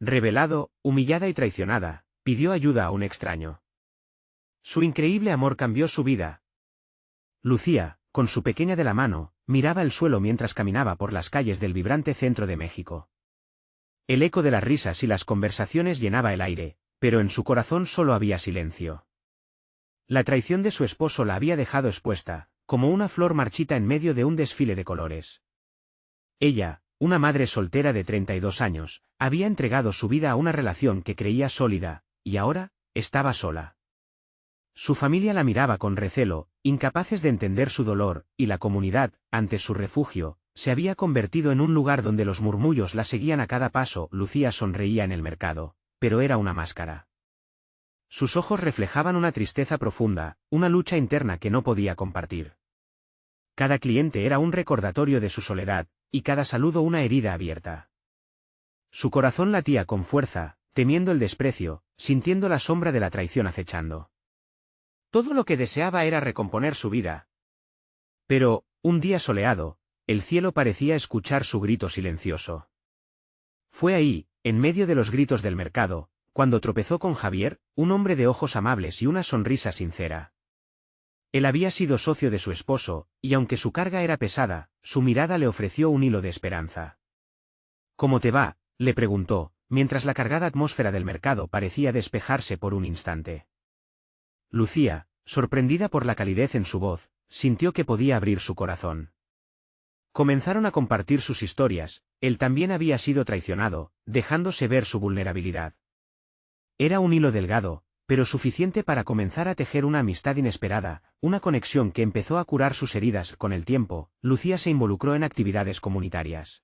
Revelado, humillada y traicionada, pidió ayuda a un extraño. Su increíble amor cambió su vida. Lucía, con su pequeña de la mano, miraba el suelo mientras caminaba por las calles del vibrante centro de México. El eco de las risas y las conversaciones llenaba el aire, pero en su corazón solo había silencio. La traición de su esposo la había dejado expuesta, como una flor marchita en medio de un desfile de colores. Ella, una madre soltera de 32 años, había entregado su vida a una relación que creía sólida, y ahora, estaba sola. Su familia la miraba con recelo, incapaces de entender su dolor, y la comunidad, ante su refugio, se había convertido en un lugar donde los murmullos la seguían a cada paso. Lucía sonreía en el mercado, pero era una máscara. Sus ojos reflejaban una tristeza profunda, una lucha interna que no podía compartir. Cada cliente era un recordatorio de su soledad, y cada saludo una herida abierta. Su corazón latía con fuerza, temiendo el desprecio, sintiendo la sombra de la traición acechando. Todo lo que deseaba era recomponer su vida. Pero, un día soleado, el cielo parecía escuchar su grito silencioso. Fue ahí, en medio de los gritos del mercado, cuando tropezó con Javier, un hombre de ojos amables y una sonrisa sincera. Él había sido socio de su esposo, y aunque su carga era pesada, su mirada le ofreció un hilo de esperanza. ¿Cómo te va?, le preguntó, mientras la cargada atmósfera del mercado parecía despejarse por un instante. Lucía, sorprendida por la calidez en su voz, sintió que podía abrir su corazón. Comenzaron a compartir sus historias. Él también había sido traicionado, dejándose ver su vulnerabilidad. Era un hilo delgado, pero suficiente para comenzar a tejer una amistad inesperada, una conexión que empezó a curar sus heridas. Con el tiempo, Lucía se involucró en actividades comunitarias.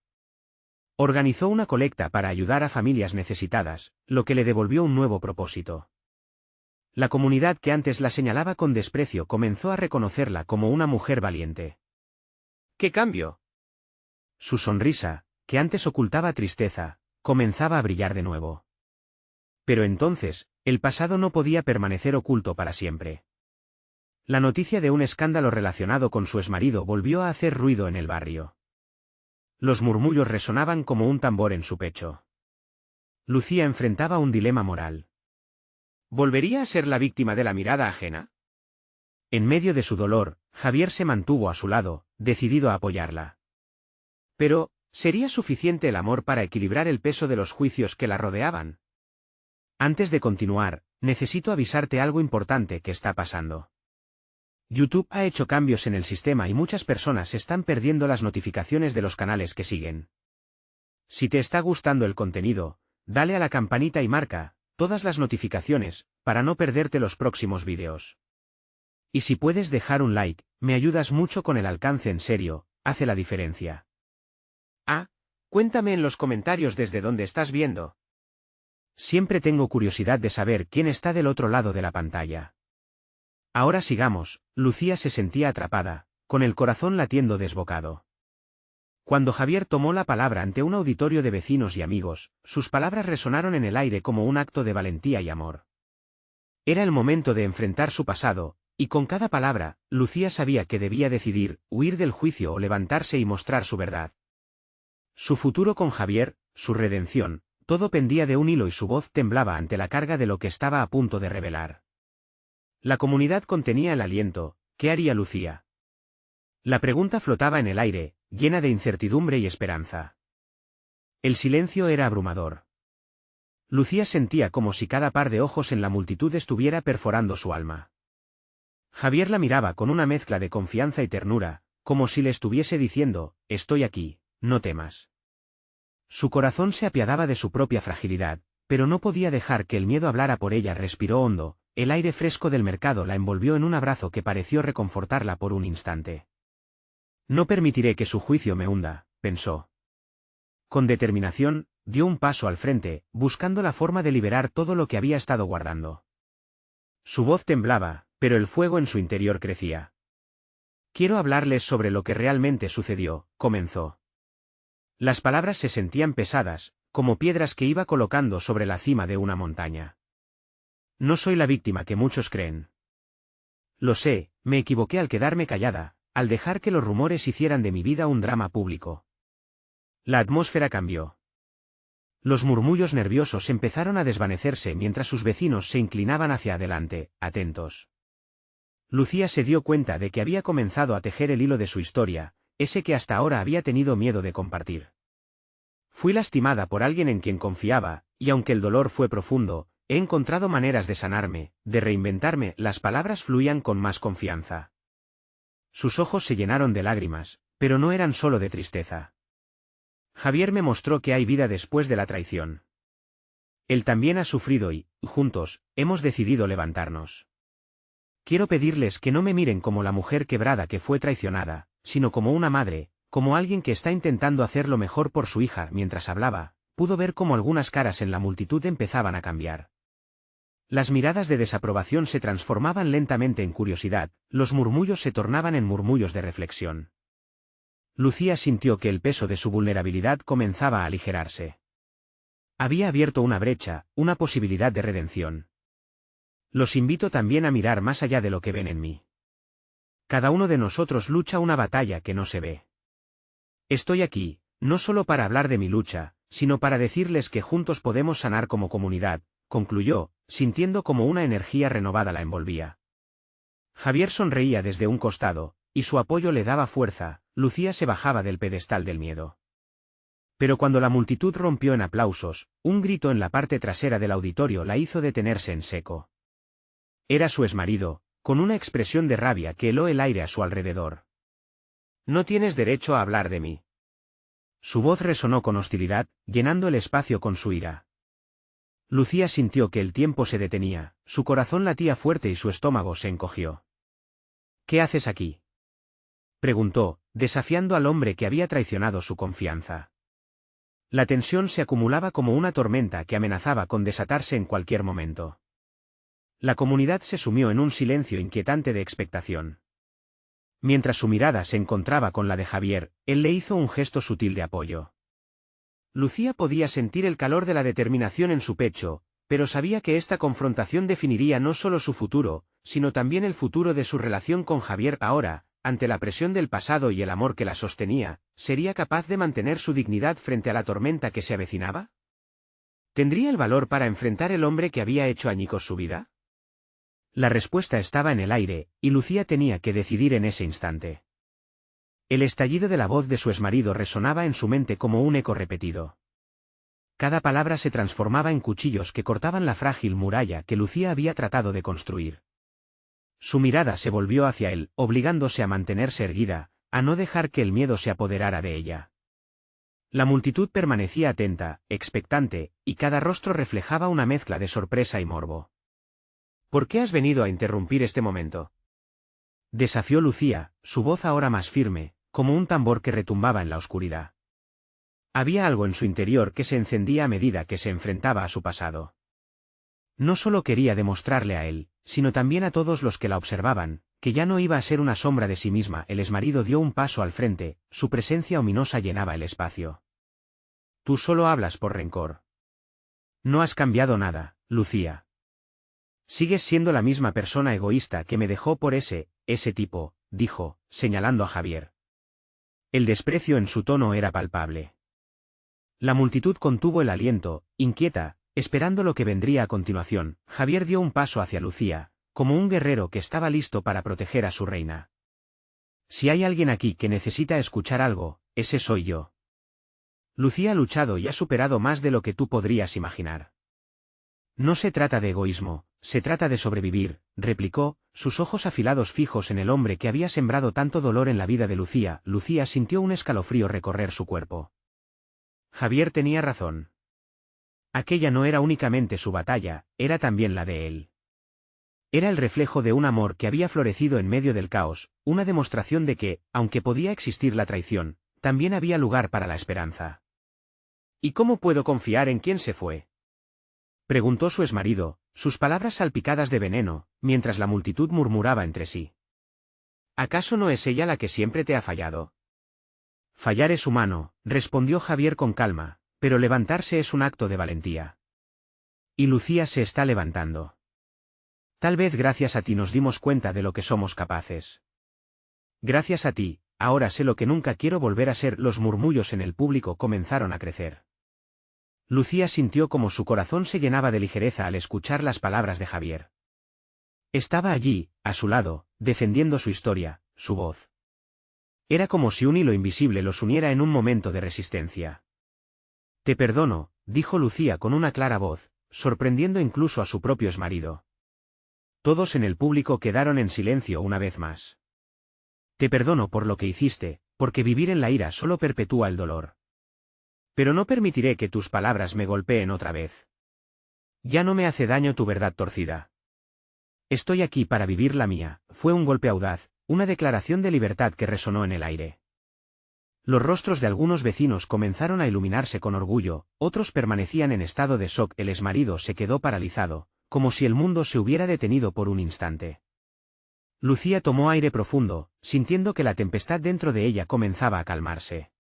Organizó una colecta para ayudar a familias necesitadas, lo que le devolvió un nuevo propósito. La comunidad que antes la señalaba con desprecio comenzó a reconocerla como una mujer valiente. ¿Qué cambio? Su sonrisa, que antes ocultaba tristeza, comenzaba a brillar de nuevo. Pero entonces, el pasado no podía permanecer oculto para siempre. La noticia de un escándalo relacionado con su exmarido volvió a hacer ruido en el barrio. Los murmullos resonaban como un tambor en su pecho. Lucía enfrentaba un dilema moral. ¿Volvería a ser la víctima de la mirada ajena? En medio de su dolor, Javier se mantuvo a su lado, decidido a apoyarla. Pero, ¿sería suficiente el amor para equilibrar el peso de los juicios que la rodeaban? Antes de continuar, necesito avisarte algo importante que está pasando. YouTube ha hecho cambios en el sistema y muchas personas están perdiendo las notificaciones de los canales que siguen. Si te está gustando el contenido, dale a la campanita y marca todas las notificaciones, para no perderte los próximos vídeos. Y si puedes dejar un like, me ayudas mucho con el alcance. En serio, hace la diferencia. Cuéntame en los comentarios desde dónde estás viendo. Siempre tengo curiosidad de saber quién está del otro lado de la pantalla. Ahora sigamos. Lucía se sentía atrapada, con el corazón latiendo desbocado. Cuando Javier tomó la palabra ante un auditorio de vecinos y amigos, sus palabras resonaron en el aire como un acto de valentía y amor. Era el momento de enfrentar su pasado, y con cada palabra, Lucía sabía que debía decidir, huir del juicio o levantarse y mostrar su verdad. Su futuro con Javier, su redención, todo pendía de un hilo y su voz temblaba ante la carga de lo que estaba a punto de revelar. La comunidad contenía el aliento. ¿Qué haría Lucía? La pregunta flotaba en el aire, llena de incertidumbre y esperanza. El silencio era abrumador. Lucía sentía como si cada par de ojos en la multitud estuviera perforando su alma. Javier la miraba con una mezcla de confianza y ternura, como si le estuviese diciendo, estoy aquí, no temas. Su corazón se apiadaba de su propia fragilidad, pero no podía dejar que el miedo hablara por ella. Respiró hondo, el aire fresco del mercado la envolvió en un abrazo que pareció reconfortarla por un instante. No permitiré que su juicio me hunda, pensó. Con determinación, dio un paso al frente, buscando la forma de liberar todo lo que había estado guardando. Su voz temblaba, pero el fuego en su interior crecía. Quiero hablarles sobre lo que realmente sucedió, comenzó. Las palabras se sentían pesadas, como piedras que iba colocando sobre la cima de una montaña. No soy la víctima que muchos creen. Lo sé, me equivoqué al quedarme callada, al dejar que los rumores hicieran de mi vida un drama público. La atmósfera cambió. Los murmullos nerviosos empezaron a desvanecerse mientras sus vecinos se inclinaban hacia adelante, atentos. Lucía se dio cuenta de que había comenzado a tejer el hilo de su historia, ese que hasta ahora había tenido miedo de compartir. Fui lastimada por alguien en quien confiaba, y aunque el dolor fue profundo, he encontrado maneras de sanarme, de reinventarme. Las palabras fluían con más confianza. Sus ojos se llenaron de lágrimas, pero no eran solo de tristeza. Javier me mostró que hay vida después de la traición. Él también ha sufrido y, juntos, hemos decidido levantarnos. Quiero pedirles que no me miren como la mujer quebrada que fue traicionada, sino como una madre, como alguien que está intentando hacer lo mejor por su hija. Mientras hablaba, pudo ver cómo algunas caras en la multitud empezaban a cambiar. Las miradas de desaprobación se transformaban lentamente en curiosidad, los murmullos se tornaban en murmullos de reflexión. Lucía sintió que el peso de su vulnerabilidad comenzaba a aligerarse. Había abierto una brecha, una posibilidad de redención. Los invito también a mirar más allá de lo que ven en mí. Cada uno de nosotros lucha una batalla que no se ve. Estoy aquí, no solo para hablar de mi lucha, sino para decirles que juntos podemos sanar como comunidad, concluyó, sintiendo como una energía renovada la envolvía. Javier sonreía desde un costado, y su apoyo le daba fuerza. Lucía se bajaba del pedestal del miedo. Pero cuando la multitud rompió en aplausos, un grito en la parte trasera del auditorio la hizo detenerse en seco. Era su exmarido, con una expresión de rabia que heló el aire a su alrededor. No tienes derecho a hablar de mí. Su voz resonó con hostilidad, llenando el espacio con su ira. Lucía sintió que el tiempo se detenía, su corazón latía fuerte y su estómago se encogió. ¿Qué haces aquí?, preguntó, desafiando al hombre que había traicionado su confianza. La tensión se acumulaba como una tormenta que amenazaba con desatarse en cualquier momento. La comunidad se sumió en un silencio inquietante de expectación. Mientras su mirada se encontraba con la de Javier, él le hizo un gesto sutil de apoyo. Lucía podía sentir el calor de la determinación en su pecho, pero sabía que esta confrontación definiría no solo su futuro, sino también el futuro de su relación con Javier. Ahora, ante la presión del pasado y el amor que la sostenía, ¿sería capaz de mantener su dignidad frente a la tormenta que se avecinaba? ¿Tendría el valor para enfrentar el hombre que había hecho añicos su vida? La respuesta estaba en el aire, y Lucía tenía que decidir en ese instante. El estallido de la voz de su exmarido resonaba en su mente como un eco repetido. Cada palabra se transformaba en cuchillos que cortaban la frágil muralla que Lucía había tratado de construir. Su mirada se volvió hacia él, obligándose a mantenerse erguida, a no dejar que el miedo se apoderara de ella. La multitud permanecía atenta, expectante, y cada rostro reflejaba una mezcla de sorpresa y morbo. ¿Por qué has venido a interrumpir este momento?, desafió Lucía, su voz ahora más firme, como un tambor que retumbaba en la oscuridad. Había algo en su interior que se encendía a medida que se enfrentaba a su pasado. No solo quería demostrarle a él, sino también a todos los que la observaban, que ya no iba a ser una sombra de sí misma. El exmarido dio un paso al frente, su presencia ominosa llenaba el espacio. Tú solo hablas por rencor. No has cambiado nada, Lucía. Sigues siendo la misma persona egoísta que me dejó por ese tipo, dijo, señalando a Javier. El desprecio en su tono era palpable. La multitud contuvo el aliento, inquieta, esperando lo que vendría a continuación. Javier dio un paso hacia Lucía, como un guerrero que estaba listo para proteger a su reina. Si hay alguien aquí que necesita escuchar algo, ese soy yo. Lucía ha luchado y ha superado más de lo que tú podrías imaginar. No se trata de egoísmo, se trata de sobrevivir, replicó, sus ojos afilados fijos en el hombre que había sembrado tanto dolor en la vida de Lucía. Lucía sintió un escalofrío recorrer su cuerpo. Javier tenía razón. Aquella no era únicamente su batalla, era también la de él. Era el reflejo de un amor que había florecido en medio del caos, una demostración de que, aunque podía existir la traición, también había lugar para la esperanza. ¿Y cómo puedo confiar en quien se fue?, preguntó su exmarido, sus palabras salpicadas de veneno, mientras la multitud murmuraba entre sí. ¿Acaso no es ella la que siempre te ha fallado? Fallar es humano, respondió Javier con calma, pero levantarse es un acto de valentía. Y Lucía se está levantando. Tal vez gracias a ti nos dimos cuenta de lo que somos capaces. Gracias a ti, ahora sé lo que nunca quiero volver a ser. Los murmullos en el público comenzaron a crecer. Lucía sintió como su corazón se llenaba de ligereza al escuchar las palabras de Javier. Estaba allí, a su lado, defendiendo su historia, su voz. Era como si un hilo invisible los uniera en un momento de resistencia. Te perdono, dijo Lucía con una clara voz, sorprendiendo incluso a su propio exmarido. Todos en el público quedaron en silencio una vez más. Te perdono por lo que hiciste, porque vivir en la ira solo perpetúa el dolor. Pero no permitiré que tus palabras me golpeen otra vez. Ya no me hace daño tu verdad torcida. Estoy aquí para vivir la mía. Fue un golpe audaz, una declaración de libertad que resonó en el aire. Los rostros de algunos vecinos comenzaron a iluminarse con orgullo, otros permanecían en estado de shock. El exmarido se quedó paralizado, como si el mundo se hubiera detenido por un instante. Lucía tomó aire profundo, sintiendo que la tempestad dentro de ella comenzaba a calmarse.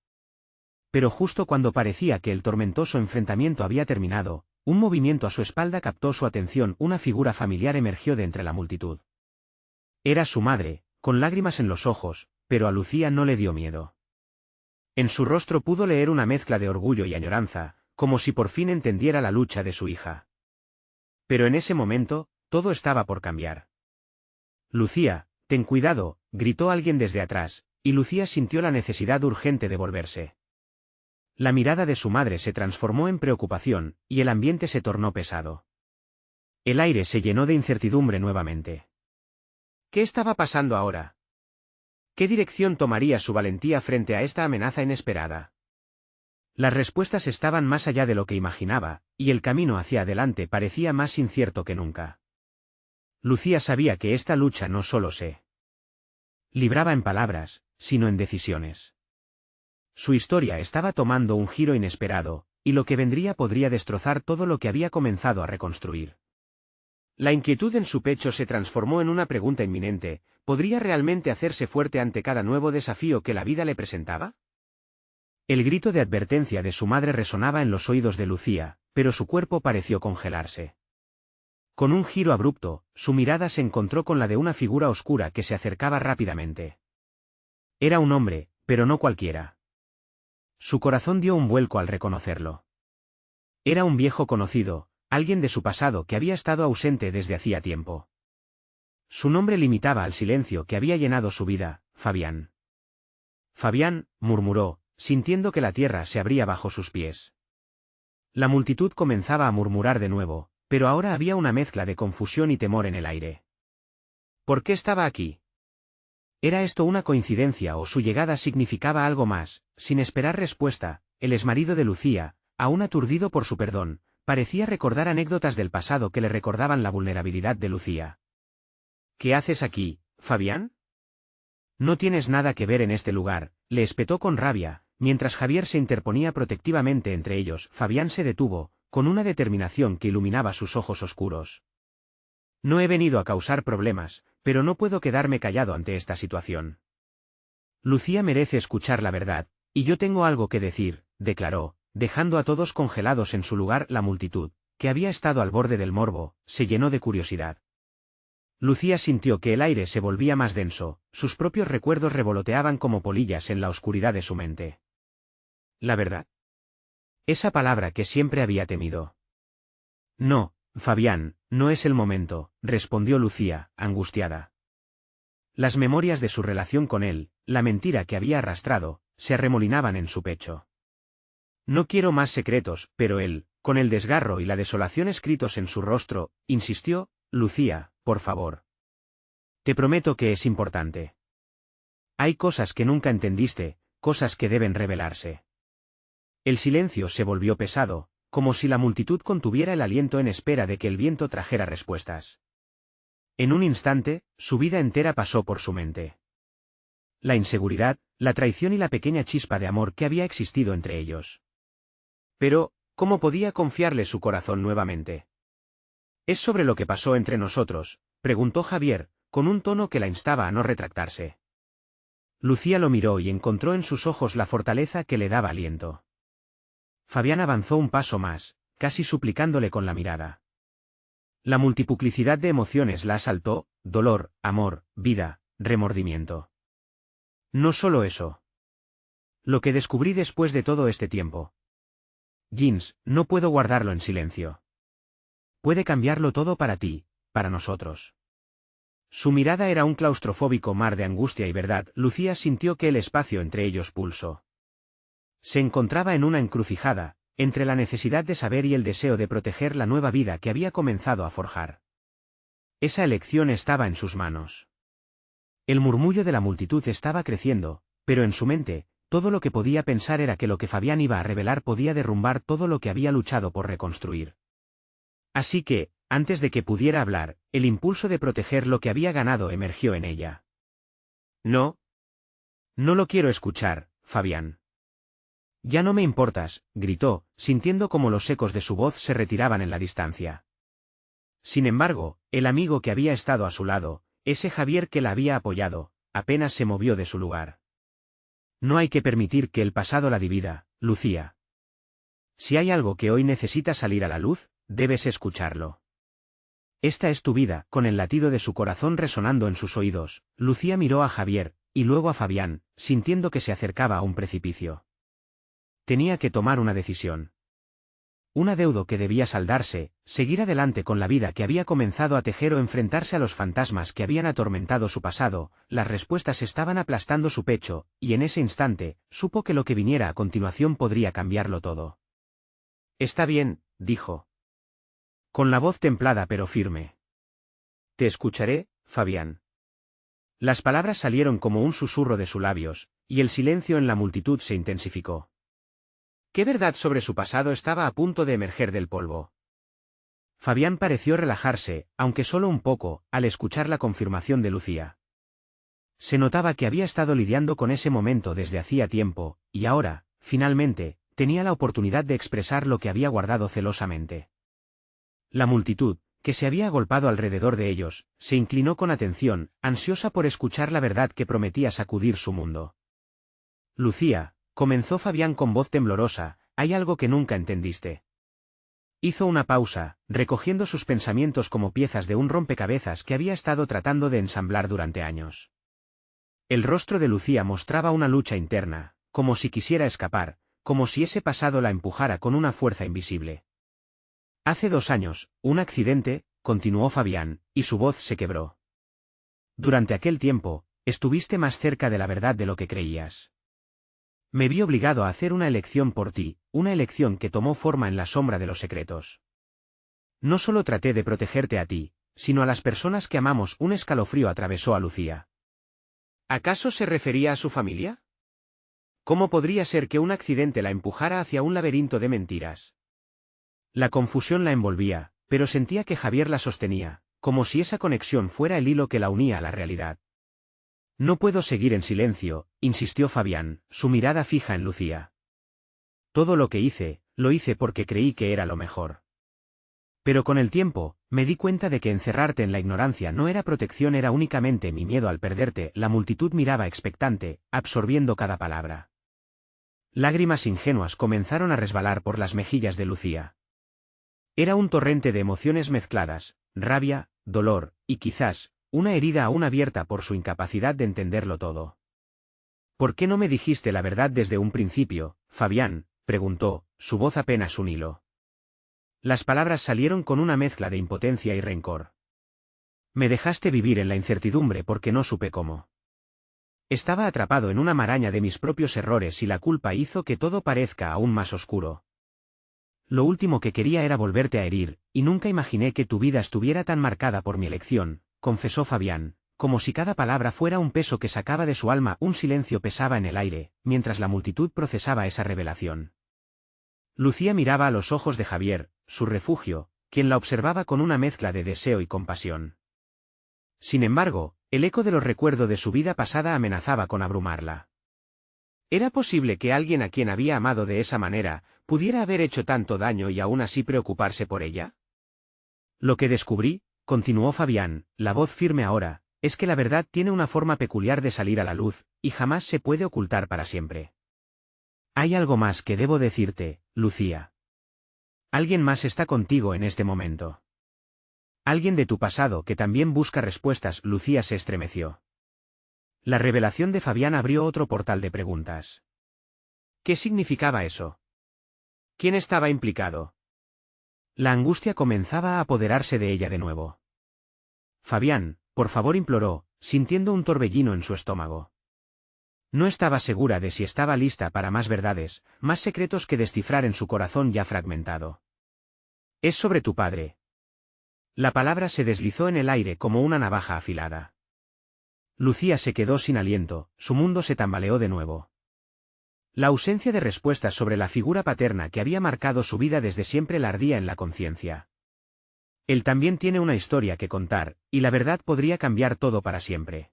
Pero justo cuando parecía que el tormentoso enfrentamiento había terminado, un movimiento a su espalda captó su atención. Una figura familiar emergió de entre la multitud. Era su madre, con lágrimas en los ojos, pero a Lucía no le dio miedo. En su rostro pudo leer una mezcla de orgullo y añoranza, como si por fin entendiera la lucha de su hija. Pero en ese momento, todo estaba por cambiar. Lucía, ten cuidado, gritó alguien desde atrás, y Lucía sintió la necesidad urgente de volverse. La mirada de su madre se transformó en preocupación, y el ambiente se tornó pesado. El aire se llenó de incertidumbre nuevamente. ¿Qué estaba pasando ahora? ¿Qué dirección tomaría su valentía frente a esta amenaza inesperada? Las respuestas estaban más allá de lo que imaginaba, y el camino hacia adelante parecía más incierto que nunca. Lucía sabía que esta lucha no solo se libraba en palabras, sino en decisiones. Su historia estaba tomando un giro inesperado, y lo que vendría podría destrozar todo lo que había comenzado a reconstruir. La inquietud en su pecho se transformó en una pregunta inminente: ¿podría realmente hacerse fuerte ante cada nuevo desafío que la vida le presentaba? El grito de advertencia de su madre resonaba en los oídos de Lucía, pero su cuerpo pareció congelarse. Con un giro abrupto, su mirada se encontró con la de una figura oscura que se acercaba rápidamente. Era un hombre, pero no cualquiera. Su corazón dio un vuelco al reconocerlo. Era un viejo conocido, alguien de su pasado que había estado ausente desde hacía tiempo. Su nombre limitaba al silencio que había llenado su vida: Fabián. Fabián, murmuró, sintiendo que la tierra se abría bajo sus pies. La multitud comenzaba a murmurar de nuevo, pero ahora había una mezcla de confusión y temor en el aire. ¿Por qué estaba aquí? ¿Era esto una coincidencia o su llegada significaba algo más? Sin esperar respuesta, el exmarido de Lucía, aún aturdido por su perdón, parecía recordar anécdotas del pasado que le recordaban la vulnerabilidad de Lucía. ¿Qué haces aquí, Fabián? No tienes nada que ver en este lugar, le espetó con rabia, mientras Javier se interponía protectivamente entre ellos. Fabián se detuvo, con una determinación que iluminaba sus ojos oscuros. No he venido a causar problemas, pero no puedo quedarme callado ante esta situación. Lucía merece escuchar la verdad, y yo tengo algo que decir, declaró, dejando a todos congelados en su lugar. La multitud, que había estado al borde del morbo, se llenó de curiosidad. Lucía sintió que el aire se volvía más denso, sus propios recuerdos revoloteaban como polillas en la oscuridad de su mente. ¿La verdad? Esa palabra que siempre había temido. No, Fabián, no es el momento, respondió Lucía, angustiada. Las memorias de su relación con él, la mentira que había arrastrado, se arremolinaban en su pecho. No quiero más secretos, pero él, con el desgarro y la desolación escritos en su rostro, insistió: Lucía, por favor. Te prometo que es importante. Hay cosas que nunca entendiste, cosas que deben revelarse. El silencio se volvió pesado, como si la multitud contuviera el aliento en espera de que el viento trajera respuestas. En un instante, su vida entera pasó por su mente. La inseguridad, la traición y la pequeña chispa de amor que había existido entre ellos. Pero, ¿cómo podía confiarle su corazón nuevamente? ¿Es sobre lo que pasó entre nosotros?, preguntó Javier, con un tono que la instaba a no retractarse. Lucía lo miró y encontró en sus ojos la fortaleza que le daba aliento. Fabián avanzó un paso más, casi suplicándole con la mirada. La multiplicidad de emociones la asaltó: dolor, amor, vida, remordimiento. No solo eso. Lo que descubrí después de todo este tiempo. Jeans, no puedo guardarlo en silencio. Puede cambiarlo todo para ti, para nosotros. Su mirada era un claustrofóbico mar de angustia y verdad. Lucía sintió que el espacio entre ellos pulsó. Se encontraba en una encrucijada, entre la necesidad de saber y el deseo de proteger la nueva vida que había comenzado a forjar. Esa elección estaba en sus manos. El murmullo de la multitud estaba creciendo, pero en su mente, todo lo que podía pensar era que lo que Fabián iba a revelar podía derrumbar todo lo que había luchado por reconstruir. Así que, antes de que pudiera hablar, el impulso de proteger lo que había ganado emergió en ella. No. No lo quiero escuchar, Fabián. Ya no me importas, gritó, sintiendo como los ecos de su voz se retiraban en la distancia. Sin embargo, el amigo que había estado a su lado, ese Javier que la había apoyado, apenas se movió de su lugar. No hay que permitir que el pasado la divida, Lucía. Si hay algo que hoy necesita salir a la luz, debes escucharlo. Esta es tu vida. Con el latido de su corazón resonando en sus oídos, Lucía miró a Javier, y luego a Fabián, sintiendo que se acercaba a un precipicio. Tenía que tomar una decisión. Un adeudo que debía saldarse, seguir adelante con la vida que había comenzado a tejer o enfrentarse a los fantasmas que habían atormentado su pasado. Las respuestas estaban aplastando su pecho, y en ese instante, supo que lo que viniera a continuación podría cambiarlo todo. Está bien, dijo. Con la voz templada pero firme. Te escucharé, Fabián. Las palabras salieron como un susurro de sus labios, y el silencio en la multitud se intensificó. ¿Qué verdad sobre su pasado estaba a punto de emerger del polvo? Fabián pareció relajarse, aunque solo un poco, al escuchar la confirmación de Lucía. Se notaba que había estado lidiando con ese momento desde hacía tiempo, y ahora, finalmente, tenía la oportunidad de expresar lo que había guardado celosamente. La multitud, que se había agolpado alrededor de ellos, se inclinó con atención, ansiosa por escuchar la verdad que prometía sacudir su mundo. Lucía, comenzó Fabián con voz temblorosa, hay algo que nunca entendiste. Hizo una pausa, recogiendo sus pensamientos como piezas de un rompecabezas que había estado tratando de ensamblar durante años. El rostro de Lucía mostraba una lucha interna, como si quisiera escapar, como si ese pasado la empujara con una fuerza invisible. Hace 2 años, un accidente, continuó Fabián, y su voz se quebró. Durante aquel tiempo, estuviste más cerca de la verdad de lo que creías. Me vi obligado a hacer una elección por ti, una elección que tomó forma en la sombra de los secretos. No solo traté de protegerte a ti, sino a las personas que amamos. Un escalofrío atravesó a Lucía. ¿Acaso se refería a su familia? ¿Cómo podría ser que un accidente la empujara hacia un laberinto de mentiras? La confusión la envolvía, pero sentía que Javier la sostenía, como si esa conexión fuera el hilo que la unía a la realidad. No puedo seguir en silencio, insistió Fabián, su mirada fija en Lucía. Todo lo que hice, lo hice porque creí que era lo mejor. Pero con el tiempo, me di cuenta de que encerrarte en la ignorancia no era protección, era únicamente mi miedo al perderte. La multitud miraba expectante, absorbiendo cada palabra. Lágrimas ingenuas comenzaron a resbalar por las mejillas de Lucía. Era un torrente de emociones mezcladas, rabia, dolor, y quizás, una herida aún abierta por su incapacidad de entenderlo todo. ¿Por qué no me dijiste la verdad desde un principio, Fabián?, preguntó, su voz apenas un hilo. Las palabras salieron con una mezcla de impotencia y rencor. Me dejaste vivir en la incertidumbre porque no supe cómo. Estaba atrapado en una maraña de mis propios errores y la culpa hizo que todo parezca aún más oscuro. Lo último que quería era volverte a herir, y nunca imaginé que tu vida estuviera tan marcada por mi elección, confesó Fabián, como si cada palabra fuera un peso que sacaba de su alma. Un silencio pesaba en el aire, mientras la multitud procesaba esa revelación. Lucía miraba a los ojos de Javier, su refugio, quien la observaba con una mezcla de deseo y compasión. Sin embargo, el eco de los recuerdos de su vida pasada amenazaba con abrumarla. ¿Era posible que alguien a quien había amado de esa manera, pudiera haber hecho tanto daño y aún así preocuparse por ella? Lo que descubrí, continuó Fabián, la voz firme ahora, es que la verdad tiene una forma peculiar de salir a la luz, y jamás se puede ocultar para siempre. Hay algo más que debo decirte, Lucía. Alguien más está contigo en este momento. Alguien de tu pasado que también busca respuestas. Lucía se estremeció. La revelación de Fabián abrió otro portal de preguntas. ¿Qué significaba eso? ¿Quién estaba implicado? La angustia comenzaba a apoderarse de ella de nuevo. Fabián, por favor, imploró, sintiendo un torbellino en su estómago. No estaba segura de si estaba lista para más verdades, más secretos que descifrar en su corazón ya fragmentado. Es sobre tu padre. La palabra se deslizó en el aire como una navaja afilada. Lucía se quedó sin aliento, su mundo se tambaleó de nuevo. La ausencia de respuestas sobre la figura paterna que había marcado su vida desde siempre la ardía en la conciencia. Él también tiene una historia que contar, y la verdad podría cambiar todo para siempre.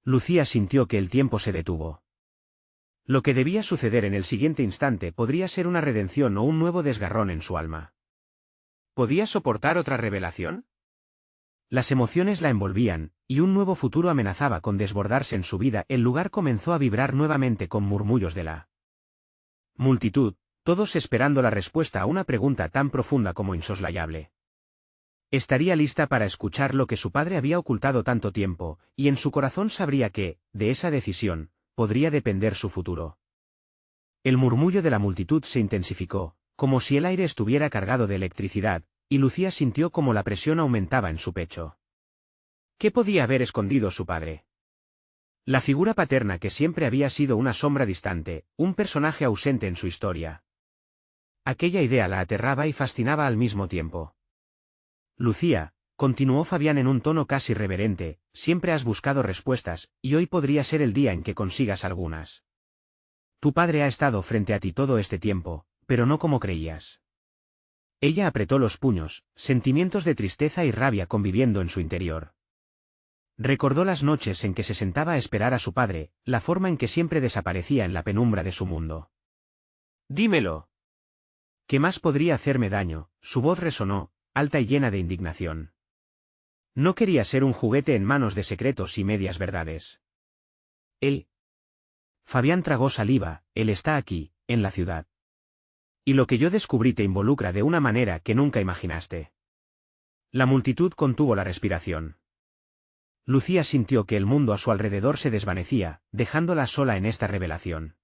Lucía sintió que el tiempo se detuvo. Lo que debía suceder en el siguiente instante podría ser una redención o un nuevo desgarrón en su alma. ¿Podía soportar otra revelación? Las emociones la envolvían, y un nuevo futuro amenazaba con desbordarse en su vida. El lugar comenzó a vibrar nuevamente con murmullos de la multitud, todos esperando la respuesta a una pregunta tan profunda como insoslayable. Estaría lista para escuchar lo que su padre había ocultado tanto tiempo, y en su corazón sabría que, de esa decisión, podría depender su futuro. El murmullo de la multitud se intensificó, como si el aire estuviera cargado de electricidad, y Lucía sintió como la presión aumentaba en su pecho. ¿Qué podía haber escondido su padre? La figura paterna que siempre había sido una sombra distante, un personaje ausente en su historia. Aquella idea la aterraba y fascinaba al mismo tiempo. Lucía, continuó Fabián en un tono casi reverente, siempre has buscado respuestas, y hoy podría ser el día en que consigas algunas. Tu padre ha estado frente a ti todo este tiempo, pero no como creías. Ella apretó los puños, sentimientos de tristeza y rabia conviviendo en su interior. Recordó las noches en que se sentaba a esperar a su padre, la forma en que siempre desaparecía en la penumbra de su mundo. Dímelo. ¿Qué más podría hacerme daño? Su voz resonó, alta y llena de indignación. No quería ser un juguete en manos de secretos y medias verdades. Él. Fabián tragó saliva, él está aquí, en la ciudad. Y lo que yo descubrí te involucra de una manera que nunca imaginaste. La multitud contuvo la respiración. Lucía sintió que el mundo a su alrededor se desvanecía, dejándola sola en esta revelación.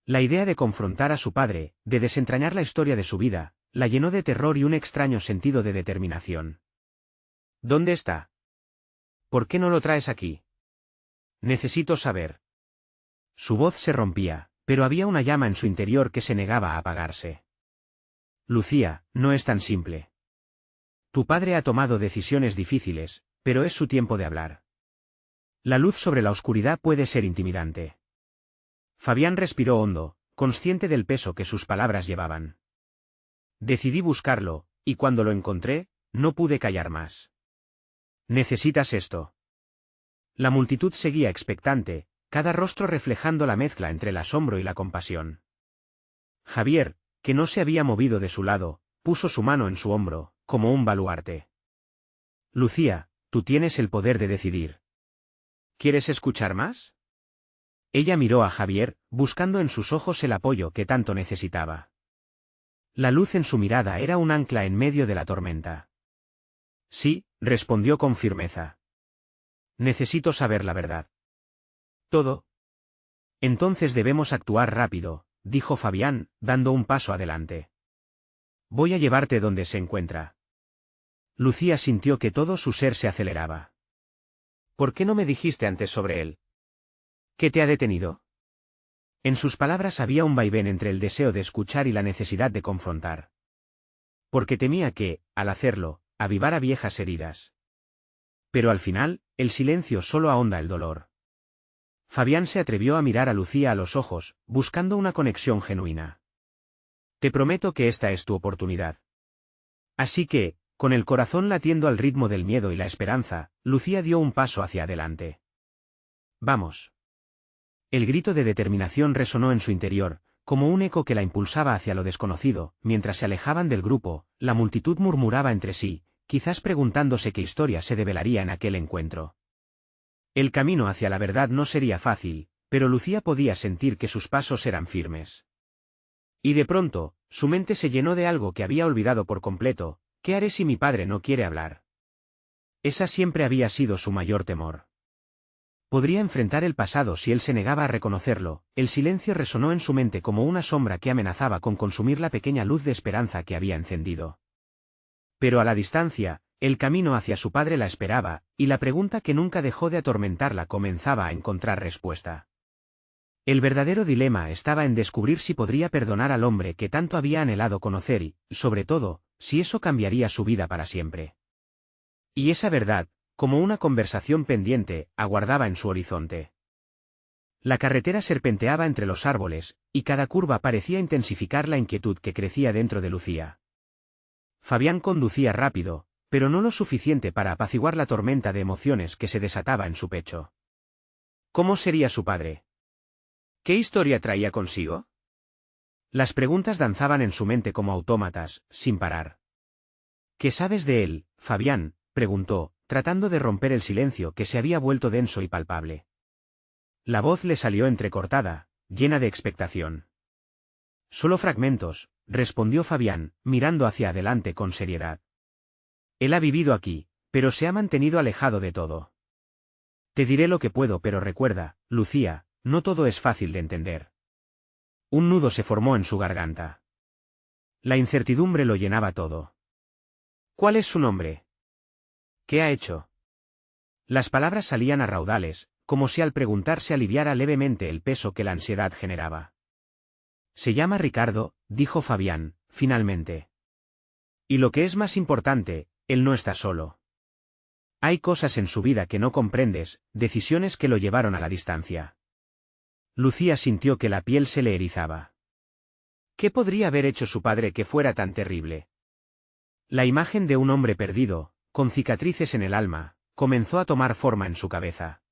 La idea de confrontar a su padre, de desentrañar la historia de su vida, la llenó de terror y un extraño sentido de determinación. ¿Dónde está? ¿Por qué no lo traes aquí? Necesito saber. Su voz se rompía, pero había una llama en su interior que se negaba a apagarse. Lucía, no es tan simple. Tu padre ha tomado decisiones difíciles, pero es su tiempo de hablar. La luz sobre la oscuridad puede ser intimidante. Fabián respiró hondo, consciente del peso que sus palabras llevaban. Decidí buscarlo, y cuando lo encontré, no pude callar más. Necesitas esto. La multitud seguía expectante, cada rostro reflejando la mezcla entre el asombro y la compasión. Javier, que no se había movido de su lado, puso su mano en su hombro, como un baluarte. Lucía, tú tienes el poder de decidir. ¿Quieres escuchar más? Ella miró a Javier, buscando en sus ojos el apoyo que tanto necesitaba. La luz en su mirada era un ancla en medio de la tormenta. Sí, respondió con firmeza. Necesito saber la verdad. ¿Todo? Entonces debemos actuar rápido, dijo Fabián, dando un paso adelante. Voy a llevarte donde se encuentra. Lucía sintió que todo su ser se aceleraba. ¿Por qué no me dijiste antes sobre él? ¿Qué te ha detenido? En sus palabras había un vaivén entre el deseo de escuchar y la necesidad de confrontar. Porque temía que, al hacerlo, avivara viejas heridas. Pero al final, el silencio solo ahonda el dolor. Fabián se atrevió a mirar a Lucía a los ojos, buscando una conexión genuina. Te prometo que esta es tu oportunidad. Así que, con el corazón latiendo al ritmo del miedo y la esperanza, Lucía dio un paso hacia adelante. Vamos. El grito de determinación resonó en su interior, como un eco que la impulsaba hacia lo desconocido. Mientras se alejaban del grupo, la multitud murmuraba entre sí, quizás preguntándose qué historia se develaría en aquel encuentro. El camino hacia la verdad no sería fácil, pero Lucía podía sentir que sus pasos eran firmes. Y de pronto, su mente se llenó de algo que había olvidado por completo: ¿qué haré si mi padre no quiere hablar? Esa siempre había sido su mayor temor. Podría enfrentar el pasado si él se negaba a reconocerlo. El silencio resonó en su mente como una sombra que amenazaba con consumir la pequeña luz de esperanza que había encendido. Pero a la distancia, el camino hacia su padre la esperaba, y la pregunta que nunca dejó de atormentarla comenzaba a encontrar respuesta. El verdadero dilema estaba en descubrir si podría perdonar al hombre que tanto había anhelado conocer y, sobre todo, si eso cambiaría su vida para siempre. Y esa verdad, como una conversación pendiente, aguardaba en su horizonte. La carretera serpenteaba entre los árboles, y cada curva parecía intensificar la inquietud que crecía dentro de Lucía. Fabián conducía rápido, pero no lo suficiente para apaciguar la tormenta de emociones que se desataba en su pecho. ¿Cómo sería su padre? ¿Qué historia traía consigo? Las preguntas danzaban en su mente como autómatas, sin parar. ¿Qué sabes de él, Fabián?, preguntó, tratando de romper el silencio que se había vuelto denso y palpable. La voz le salió entrecortada, llena de expectación. Solo fragmentos, respondió Fabián, mirando hacia adelante con seriedad. Él ha vivido aquí, pero se ha mantenido alejado de todo. Te diré lo que puedo, pero recuerda, Lucía, no todo es fácil de entender. Un nudo se formó en su garganta. La incertidumbre lo llenaba todo. ¿Cuál es su nombre? ¿Qué ha hecho? Las palabras salían a raudales, como si al preguntar se aliviara levemente el peso que la ansiedad generaba. Se llama Ricardo, dijo Fabián, finalmente. Y lo que es más importante, él no está solo. Hay cosas en su vida que no comprendes, decisiones que lo llevaron a la distancia. Lucía sintió que la piel se le erizaba. ¿Qué podría haber hecho su padre que fuera tan terrible? La imagen de un hombre perdido, con cicatrices en el alma, comenzó a tomar forma en su cabeza.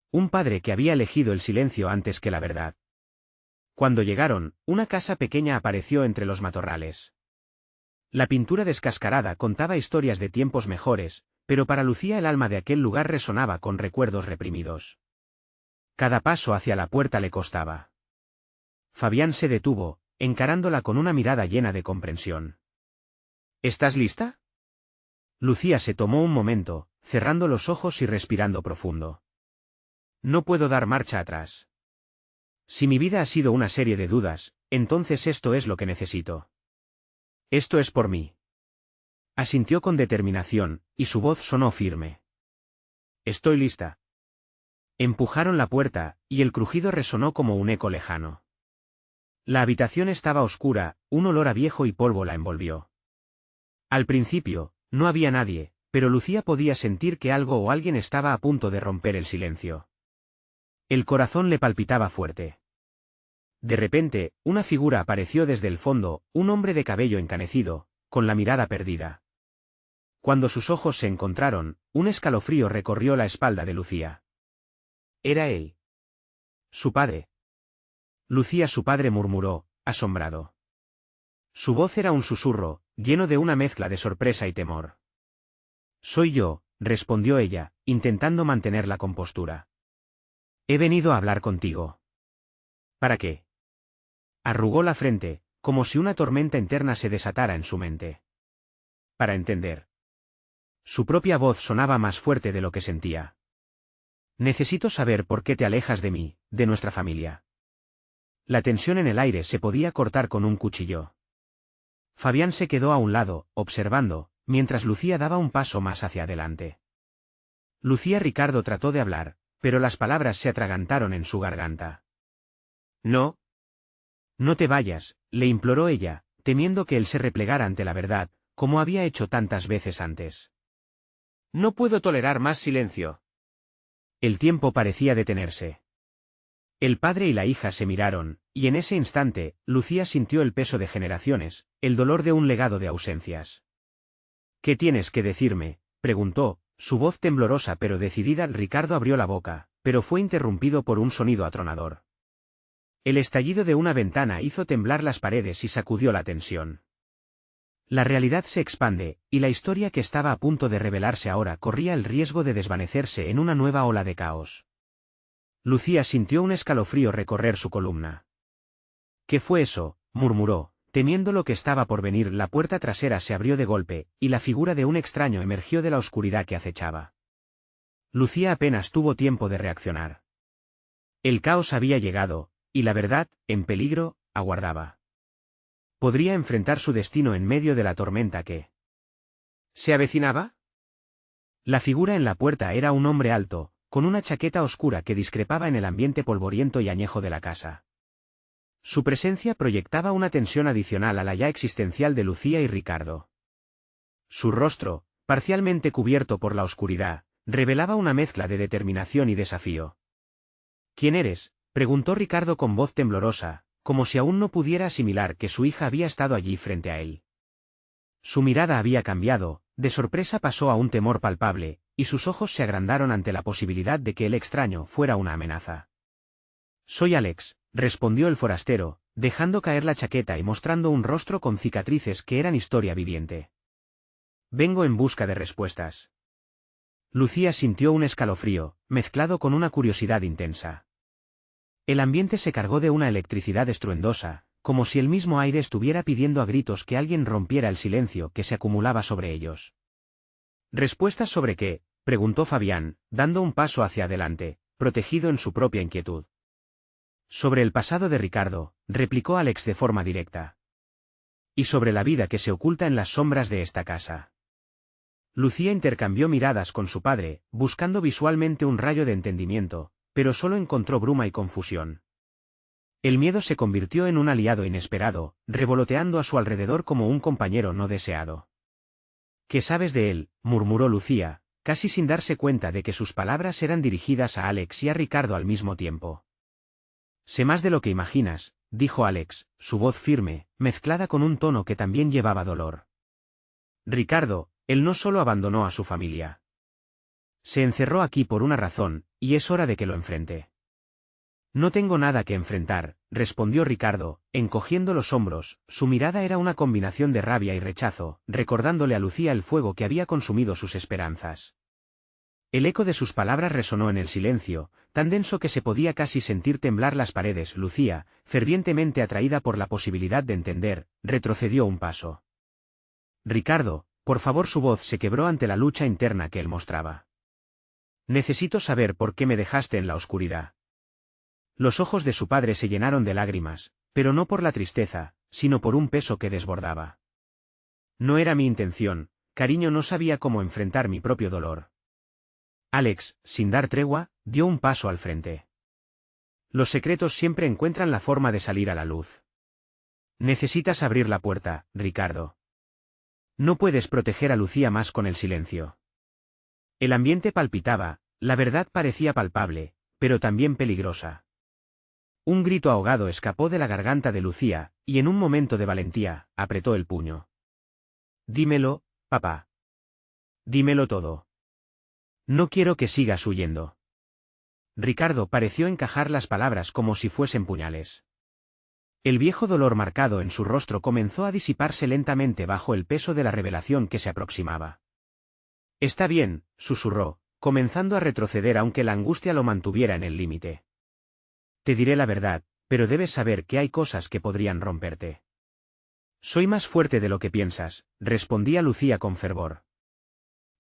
Un padre que había elegido el silencio antes que la verdad. Cuando llegaron, una casa pequeña apareció entre los matorrales. La pintura descascarada contaba historias de tiempos mejores, pero para Lucía el alma de aquel lugar resonaba con recuerdos reprimidos. Cada paso hacia la puerta le costaba. Fabián se detuvo, encarándola con una mirada llena de comprensión. ¿Estás lista? Lucía se tomó un momento, cerrando los ojos y respirando profundo. No puedo dar marcha atrás. Si mi vida ha sido una serie de dudas, entonces esto es lo que necesito. Esto es por mí. Asintió con determinación, y su voz sonó firme. Estoy lista. Empujaron la puerta, y el crujido resonó como un eco lejano. La habitación estaba oscura, un olor a viejo y polvo la envolvió. Al principio, no había nadie, pero Lucía podía sentir que algo o alguien estaba a punto de romper el silencio. El corazón le palpitaba fuerte. De repente, una figura apareció desde el fondo, un hombre de cabello encanecido, con la mirada perdida. Cuando sus ojos se encontraron, un escalofrío recorrió la espalda de Lucía. Era él. Su padre. Lucía, su padre, murmuró, asombrado. Su voz era un susurro, lleno de una mezcla de sorpresa y temor. Soy yo, respondió ella, intentando mantener la compostura. He venido a hablar contigo. ¿Para qué? Arrugó la frente, como si una tormenta interna se desatara en su mente. Para entender. Su propia voz sonaba más fuerte de lo que sentía. Necesito saber por qué te alejas de mí, de nuestra familia. La tensión en el aire se podía cortar con un cuchillo. Fabián se quedó a un lado, observando, mientras Lucía daba un paso más hacia adelante. Ricardo trató de hablar, pero las palabras se atragantaron en su garganta. No. No te vayas, le imploró ella, temiendo que él se replegara ante la verdad, como había hecho tantas veces antes. No puedo tolerar más silencio. El tiempo parecía detenerse. El padre y la hija se miraron, y en ese instante, Lucía sintió el peso de generaciones, el dolor de un legado de ausencias. ¿Qué tienes que decirme?, preguntó, su voz temblorosa pero decidida. Ricardo abrió la boca, pero fue interrumpido por un sonido atronador. El estallido de una ventana hizo temblar las paredes y sacudió la tensión. La realidad se expande, y la historia que estaba a punto de revelarse ahora corría el riesgo de desvanecerse en una nueva ola de caos. Lucía sintió un escalofrío recorrer su columna. ¿Qué fue eso?, murmuró, temiendo lo que estaba por venir. La puerta trasera se abrió de golpe, y la figura de un extraño emergió de la oscuridad que acechaba. Lucía apenas tuvo tiempo de reaccionar. El caos había llegado, y la verdad, en peligro, aguardaba. ¿Podría enfrentar su destino en medio de la tormenta que se avecinaba? La figura en la puerta era un hombre alto, con una chaqueta oscura que discrepaba en el ambiente polvoriento y añejo de la casa. Su presencia proyectaba una tensión adicional a la ya existencial de Lucía y Ricardo. Su rostro, parcialmente cubierto por la oscuridad, revelaba una mezcla de determinación y desafío. ¿Quién eres?, preguntó Ricardo con voz temblorosa, como si aún no pudiera asimilar que su hija había estado allí frente a él. Su mirada había cambiado, de sorpresa pasó a un temor palpable, y sus ojos se agrandaron ante la posibilidad de que el extraño fuera una amenaza. «Soy Alex», respondió el forastero, dejando caer la chaqueta y mostrando un rostro con cicatrices que eran historia viviente. «Vengo en busca de respuestas». Lucía sintió un escalofrío, mezclado con una curiosidad intensa. El ambiente se cargó de una electricidad estruendosa, como si el mismo aire estuviera pidiendo a gritos que alguien rompiera el silencio que se acumulaba sobre ellos. ¿Respuestas sobre qué?, preguntó Fabián, dando un paso hacia adelante, protegido en su propia inquietud. Sobre el pasado de Ricardo, replicó Alex de forma directa. Y sobre la vida que se oculta en las sombras de esta casa. Lucía intercambió miradas con su padre, buscando visualmente un rayo de entendimiento, pero solo encontró bruma y confusión. El miedo se convirtió en un aliado inesperado, revoloteando a su alrededor como un compañero no deseado. ¿Qué sabes de él?, murmuró Lucía, casi sin darse cuenta de que sus palabras eran dirigidas a Alex y a Ricardo al mismo tiempo. Sé más de lo que imaginas, dijo Alex, su voz firme, mezclada con un tono que también llevaba dolor. Ricardo, él no solo abandonó a su familia. Se encerró aquí por una razón, y es hora de que lo enfrente. No tengo nada que enfrentar, respondió Ricardo, encogiendo los hombros, su mirada era una combinación de rabia y rechazo, recordándole a Lucía el fuego que había consumido sus esperanzas. El eco de sus palabras resonó en el silencio, tan denso que se podía casi sentir temblar las paredes. Lucía, fervientemente atraída por la posibilidad de entender, retrocedió un paso. Ricardo, por favor. Su voz se quebró ante la lucha interna que él mostraba. Necesito saber por qué me dejaste en la oscuridad. Los ojos de su padre se llenaron de lágrimas, pero no por la tristeza, sino por un peso que desbordaba. No era mi intención, cariño, no sabía cómo enfrentar mi propio dolor. Alex, sin dar tregua, dio un paso al frente. Los secretos siempre encuentran la forma de salir a la luz. Necesitas abrir la puerta, Ricardo. No puedes proteger a Lucía más con el silencio. El ambiente palpitaba, la verdad parecía palpable, pero también peligrosa. Un grito ahogado escapó de la garganta de Lucía, y en un momento de valentía, apretó el puño. Dímelo, papá. Dímelo todo. No quiero que sigas huyendo. Ricardo pareció encajar las palabras como si fuesen puñales. El viejo dolor marcado en su rostro comenzó a disiparse lentamente bajo el peso de la revelación que se aproximaba. Está bien, susurró, comenzando a retroceder aunque la angustia lo mantuviera en el límite. Te diré la verdad, pero debes saber que hay cosas que podrían romperte. Soy más fuerte de lo que piensas, respondía Lucía con fervor.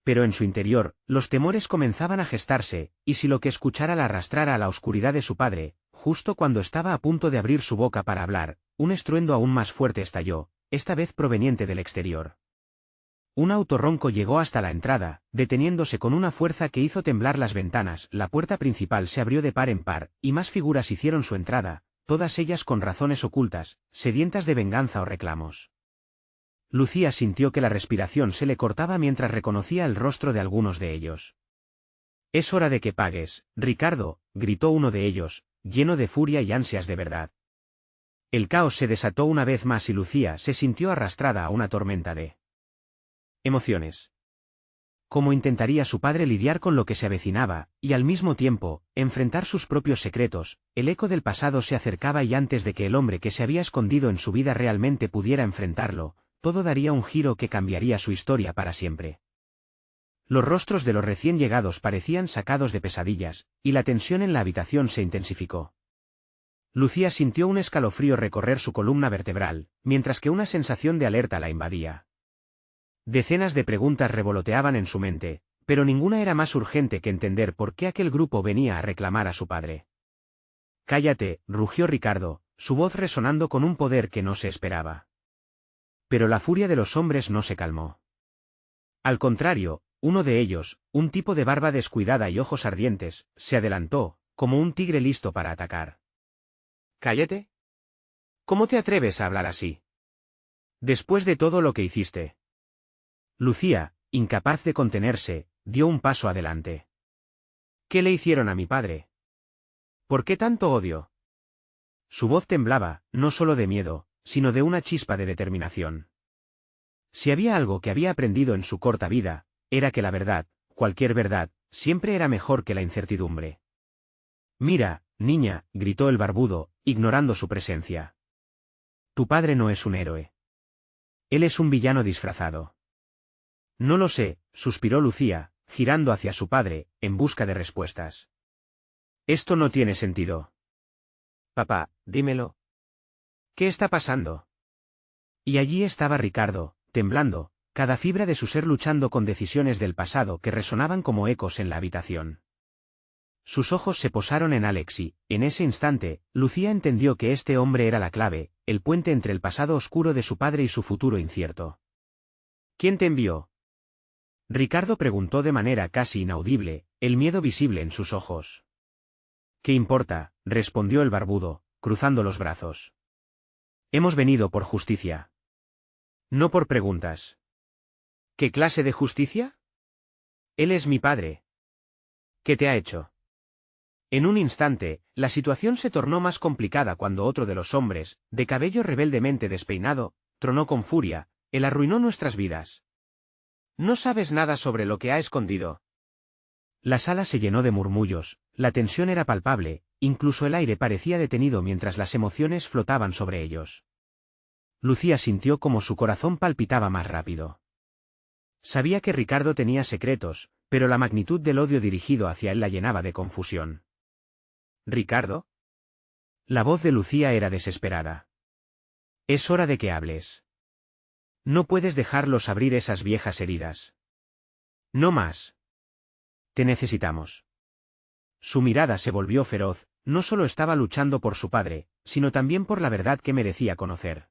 Pero en su interior, los temores comenzaban a gestarse, y si lo que escuchara la arrastrara a la oscuridad de su padre, justo cuando estaba a punto de abrir su boca para hablar, un estruendo aún más fuerte estalló, esta vez proveniente del exterior. Un auto ronco llegó hasta la entrada, deteniéndose con una fuerza que hizo temblar las ventanas. La puerta principal se abrió de par en par, y más figuras hicieron su entrada, todas ellas con razones ocultas, sedientas de venganza o reclamos. Lucía sintió que la respiración se le cortaba mientras reconocía el rostro de algunos de ellos. «Es hora de que pagues, Ricardo», gritó uno de ellos, lleno de furia y ansias de verdad. El caos se desató una vez más y Lucía se sintió arrastrada a una tormenta de emociones. ¿Cómo intentaría su padre lidiar con lo que se avecinaba, y al mismo tiempo, enfrentar sus propios secretos? El eco del pasado se acercaba y antes de que el hombre que se había escondido en su vida realmente pudiera enfrentarlo, todo daría un giro que cambiaría su historia para siempre. Los rostros de los recién llegados parecían sacados de pesadillas, y la tensión en la habitación se intensificó. Lucía sintió un escalofrío recorrer su columna vertebral, mientras que una sensación de alerta la invadía. Decenas de preguntas revoloteaban en su mente, pero ninguna era más urgente que entender por qué aquel grupo venía a reclamar a su padre. «Cállate», rugió Ricardo, su voz resonando con un poder que no se esperaba. Pero la furia de los hombres no se calmó. Al contrario, uno de ellos, un tipo de barba descuidada y ojos ardientes, se adelantó, como un tigre listo para atacar. «¿Cállate? ¿Cómo te atreves a hablar así? Después de todo lo que hiciste». Lucía, incapaz de contenerse, dio un paso adelante. «¿Qué le hicieron a mi padre? ¿Por qué tanto odio?». Su voz temblaba, no solo de miedo, sino de una chispa de determinación. Si había algo que había aprendido en su corta vida, era que la verdad, cualquier verdad, siempre era mejor que la incertidumbre. «Mira, niña», gritó el barbudo, ignorando su presencia. «Tu padre no es un héroe. Él es un villano disfrazado». «No lo sé», suspiró Lucía, girando hacia su padre, en busca de respuestas. «Esto no tiene sentido». «Papá, dímelo. ¿Qué está pasando?». Y allí estaba Ricardo, temblando, cada fibra de su ser luchando con decisiones del pasado que resonaban como ecos en la habitación. Sus ojos se posaron en Alex y, en ese instante, Lucía entendió que este hombre era la clave, el puente entre el pasado oscuro de su padre y su futuro incierto. «¿Quién te envió?». Ricardo preguntó de manera casi inaudible, el miedo visible en sus ojos. «¿Qué importa?», respondió el barbudo, cruzando los brazos. «Hemos venido por justicia. No por preguntas». «¿Qué clase de justicia?». «Él es mi padre». «¿Qué te ha hecho?». En un instante, la situación se tornó más complicada cuando otro de los hombres, de cabello rebeldemente despeinado, tronó con furia: «Él arruinó nuestras vidas. No sabes nada sobre lo que ha escondido». La sala se llenó de murmullos, la tensión era palpable, incluso el aire parecía detenido mientras las emociones flotaban sobre ellos. Lucía sintió como su corazón palpitaba más rápido. Sabía que Ricardo tenía secretos, pero la magnitud del odio dirigido hacia él la llenaba de confusión. «¿Ricardo?». La voz de Lucía era desesperada. «Es hora de que hables. No puedes dejarlos abrir esas viejas heridas. No más. Te necesitamos». Su mirada se volvió feroz, no solo estaba luchando por su padre, sino también por la verdad que merecía conocer.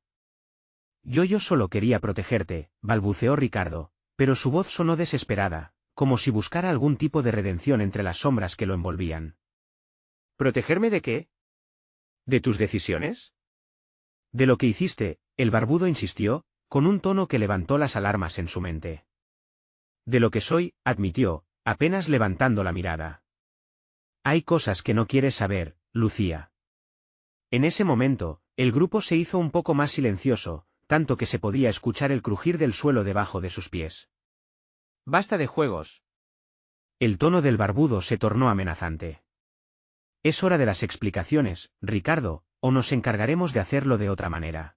«Yo solo quería protegerte», balbuceó Ricardo, pero su voz sonó desesperada, como si buscara algún tipo de redención entre las sombras que lo envolvían. «¿Protegerme de qué? ¿De tus decisiones?». «De lo que hiciste», el barbudo insistió, con un tono que levantó las alarmas en su mente. «De lo que soy», admitió, apenas levantando la mirada. «Hay cosas que no quieres saber, Lucía». En ese momento, el grupo se hizo un poco más silencioso, tanto que se podía escuchar el crujir del suelo debajo de sus pies. «Basta de juegos». El tono del barbudo se tornó amenazante. «Es hora de las explicaciones, Ricardo, o nos encargaremos de hacerlo de otra manera».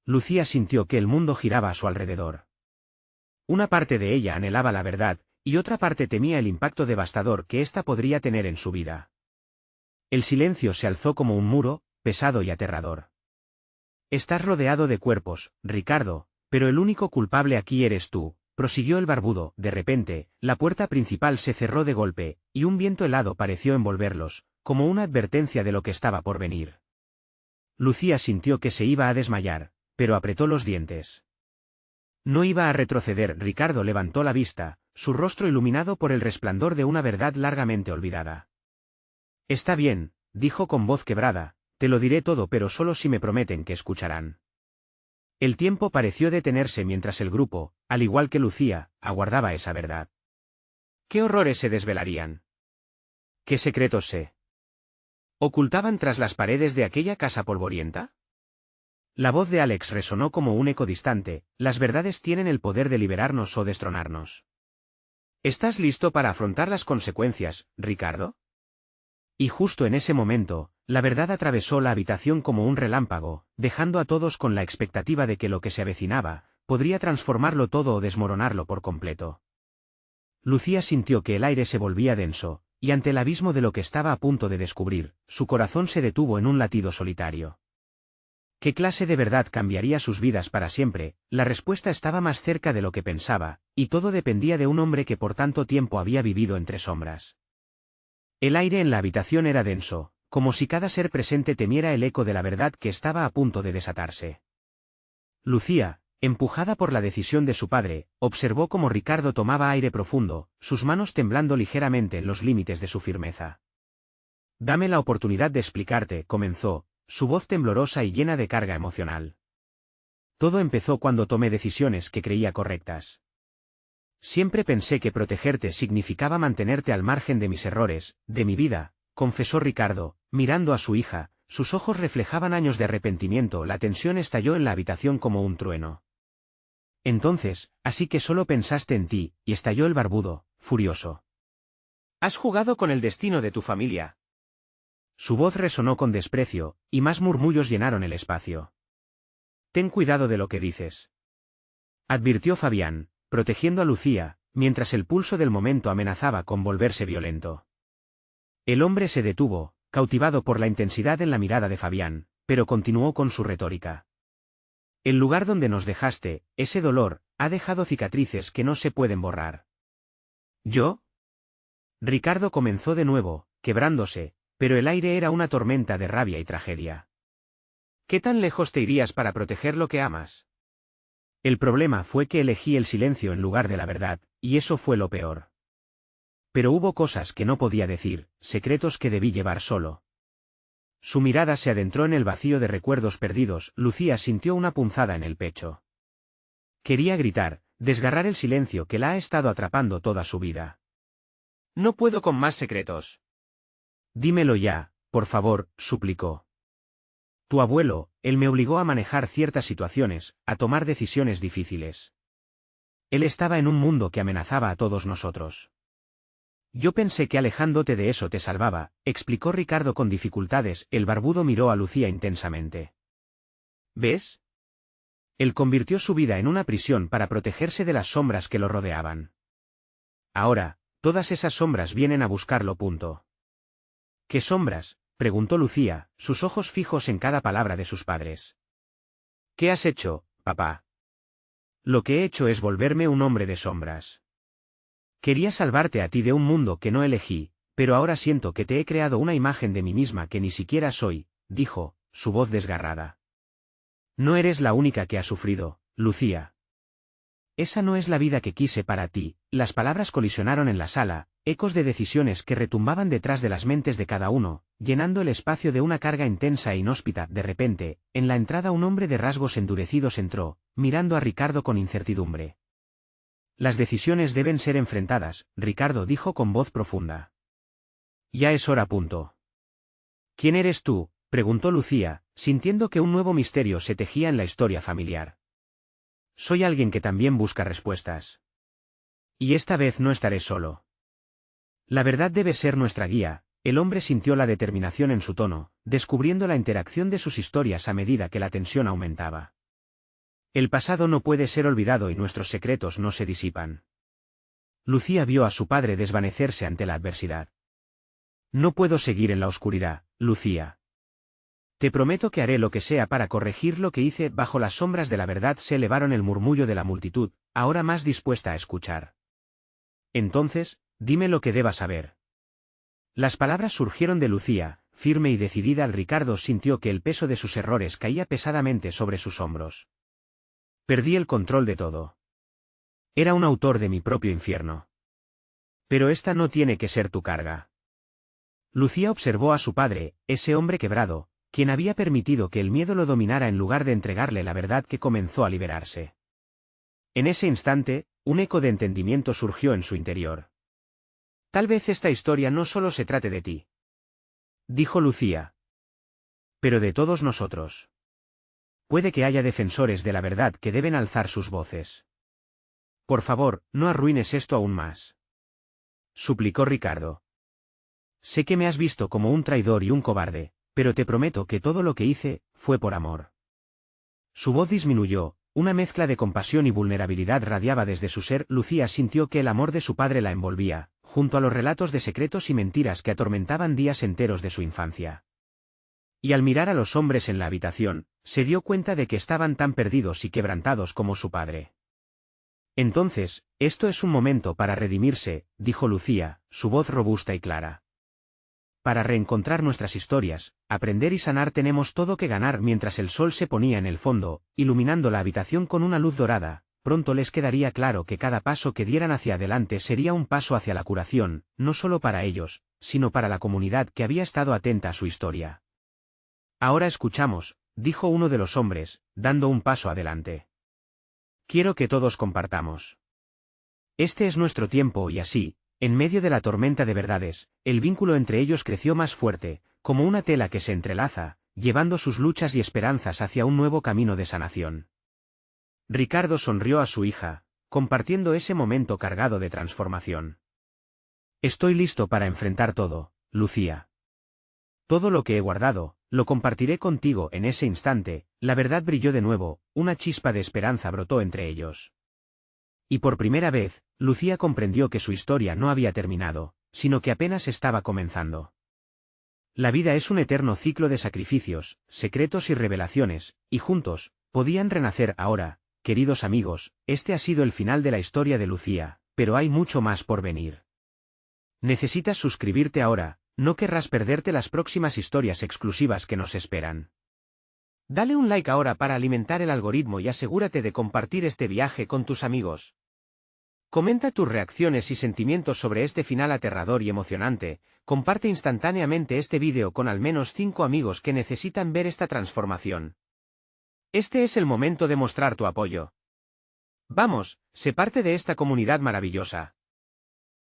Lucía sintió que el mundo giraba a su alrededor. Una parte de ella anhelaba la verdad, y otra parte temía el impacto devastador que ésta podría tener en su vida. El silencio se alzó como un muro, pesado y aterrador. «Estás rodeado de cuerpos, Ricardo, pero el único culpable aquí eres tú», prosiguió el barbudo. De repente, la puerta principal se cerró de golpe, y un viento helado pareció envolverlos, como una advertencia de lo que estaba por venir. Lucía sintió que se iba a desmayar, pero apretó los dientes. No iba a retroceder. Ricardo levantó la vista, su rostro iluminado por el resplandor de una verdad largamente olvidada. «Está bien», dijo con voz quebrada, «te lo diré todo, pero solo si me prometen que escucharán». El tiempo pareció detenerse mientras el grupo, al igual que Lucía, aguardaba esa verdad. ¿Qué horrores se desvelarían? ¿Qué secretos se ocultaban tras las paredes de aquella casa polvorienta? La voz de Alex resonó como un eco distante: «Las verdades tienen el poder de liberarnos o destronarnos». «¿Estás listo para afrontar las consecuencias, Ricardo?». Y justo en ese momento, la verdad atravesó la habitación como un relámpago, dejando a todos con la expectativa de que lo que se avecinaba podría transformarlo todo o desmoronarlo por completo. Lucía sintió que el aire se volvía denso, y ante el abismo de lo que estaba a punto de descubrir, su corazón se detuvo en un latido solitario. ¿Qué clase de verdad cambiaría sus vidas para siempre? La respuesta estaba más cerca de lo que pensaba, y todo dependía de un hombre que por tanto tiempo había vivido entre sombras. El aire en la habitación era denso, como si cada ser presente temiera el eco de la verdad que estaba a punto de desatarse. Lucía, empujada por la decisión de su padre, observó cómo Ricardo tomaba aire profundo, sus manos temblando ligeramente en los límites de su firmeza. «Dame la oportunidad de explicarte», comenzó, su voz temblorosa y llena de carga emocional. «Todo empezó cuando tomé decisiones que creía correctas. Siempre pensé que protegerte significaba mantenerte al margen de mis errores, de mi vida», confesó Ricardo, mirando a su hija, sus ojos reflejaban años de arrepentimiento. La tensión estalló en la habitación como un trueno. «Entonces, así que solo pensaste en ti», y estalló el barbudo, furioso. «Has jugado con el destino de tu familia». Su voz resonó con desprecio, y más murmullos llenaron el espacio. «Ten cuidado de lo que dices», advirtió Fabián, protegiendo a Lucía, mientras el pulso del momento amenazaba con volverse violento. El hombre se detuvo, cautivado por la intensidad en la mirada de Fabián, pero continuó con su retórica. «El lugar donde nos dejaste, ese dolor, ha dejado cicatrices que no se pueden borrar». «¿Yo?». Ricardo comenzó de nuevo, quebrándose, pero el aire era una tormenta de rabia y tragedia. «¿Qué tan lejos te irías para proteger lo que amas?». «El problema fue que elegí el silencio en lugar de la verdad, y eso fue lo peor. Pero hubo cosas que no podía decir, secretos que debí llevar solo». Su mirada se adentró en el vacío de recuerdos perdidos. Lucía sintió una punzada en el pecho. Quería gritar, desgarrar el silencio que la ha estado atrapando toda su vida. «No puedo con más secretos». «Dímelo ya, por favor», suplicó. «Tu abuelo, él me obligó a manejar ciertas situaciones, a tomar decisiones difíciles. Él estaba en un mundo que amenazaba a todos nosotros. Yo pensé que alejándote de eso te salvaba», explicó Ricardo con dificultades. El barbudo miró a Lucía intensamente. «¿Ves? Él convirtió su vida en una prisión para protegerse de las sombras que lo rodeaban. Ahora, todas esas sombras vienen a buscarlo. Punto». «¿Qué sombras?», preguntó Lucía, sus ojos fijos en cada palabra de sus padres. «¿Qué has hecho, papá?». «Lo que he hecho es volverme un hombre de sombras. Quería salvarte a ti de un mundo que no elegí, pero ahora siento que te he creado una imagen de mí misma que ni siquiera soy», dijo, su voz desgarrada. «No eres la única que ha sufrido, Lucía. Esa no es la vida que quise para ti». Las palabras colisionaron en la sala, ecos de decisiones que retumbaban detrás de las mentes de cada uno, llenando el espacio de una carga intensa e inhóspita. De repente, en la entrada un hombre de rasgos endurecidos entró, mirando a Ricardo con incertidumbre. «Las decisiones deben ser enfrentadas», Ricardo dijo con voz profunda. «Ya es hora. Punto». «¿Quién eres tú?», preguntó Lucía, sintiendo que un nuevo misterio se tejía en la historia familiar. «Soy alguien que también busca respuestas. Y esta vez no estaré solo. La verdad debe ser nuestra guía». El hombre sintió la determinación en su tono, descubriendo la interacción de sus historias a medida que la tensión aumentaba. «El pasado no puede ser olvidado y nuestros secretos no se disipan». Lucía vio a su padre desvanecerse ante la adversidad. «No puedo seguir en la oscuridad, Lucía. Te prometo que haré lo que sea para corregir lo que hice». Bajo las sombras de la verdad se elevaron el murmullo de la multitud, ahora más dispuesta a escuchar. «Entonces, dime lo que deba saber». Las palabras surgieron de Lucía, firme y decidida. Ricardo sintió que el peso de sus errores caía pesadamente sobre sus hombros. «Perdí el control de todo. Era un autor de mi propio infierno. Pero esta no tiene que ser tu carga». Lucía observó a su padre, ese hombre quebrado, quien había permitido que el miedo lo dominara en lugar de entregarle la verdad que comenzó a liberarse. En ese instante, un eco de entendimiento surgió en su interior. «Tal vez esta historia no solo se trate de ti», dijo Lucía, «pero de todos nosotros. Puede que haya defensores de la verdad que deben alzar sus voces. Por favor, no arruines esto aún más», suplicó Ricardo. «Sé que me has visto como un traidor y un cobarde, pero te prometo que todo lo que hice fue por amor». Su voz disminuyó, una mezcla de compasión y vulnerabilidad radiaba desde su ser. Lucía sintió que el amor de su padre la envolvía, junto a los relatos de secretos y mentiras que atormentaban días enteros de su infancia. Y al mirar a los hombres en la habitación, se dio cuenta de que estaban tan perdidos y quebrantados como su padre. Entonces, esto es un momento para redimirse, dijo Lucía, su voz robusta y clara. Para reencontrar nuestras historias, aprender y sanar tenemos todo que ganar. Mientras el sol se ponía en el fondo, iluminando la habitación con una luz dorada, pronto les quedaría claro que cada paso que dieran hacia adelante sería un paso hacia la curación, no solo para ellos, sino para la comunidad que había estado atenta a su historia. Ahora escuchamos, dijo uno de los hombres, dando un paso adelante. Quiero que todos compartamos. Este es nuestro tiempo y así, en medio de la tormenta de verdades, el vínculo entre ellos creció más fuerte, como una tela que se entrelaza, llevando sus luchas y esperanzas hacia un nuevo camino de sanación. Ricardo sonrió a su hija, compartiendo ese momento cargado de transformación. Estoy listo para enfrentar todo, Lucía. Todo lo que he guardado, lo compartiré contigo. En ese instante, la verdad brilló de nuevo, una chispa de esperanza brotó entre ellos. Y por primera vez, Lucía comprendió que su historia no había terminado, sino que apenas estaba comenzando. La vida es un eterno ciclo de sacrificios, secretos y revelaciones, y juntos, podían renacer. Ahora, queridos amigos, este ha sido el final de la historia de Lucía, pero hay mucho más por venir. Necesitas suscribirte ahora, no querrás perderte las próximas historias exclusivas que nos esperan. Dale un like ahora para alimentar el algoritmo y asegúrate de compartir este viaje con tus amigos. Comenta tus reacciones y sentimientos sobre este final aterrador y emocionante. Comparte instantáneamente este vídeo con al menos 5 amigos que necesitan ver esta transformación. Este es el momento de mostrar tu apoyo. Vamos, sé parte de esta comunidad maravillosa.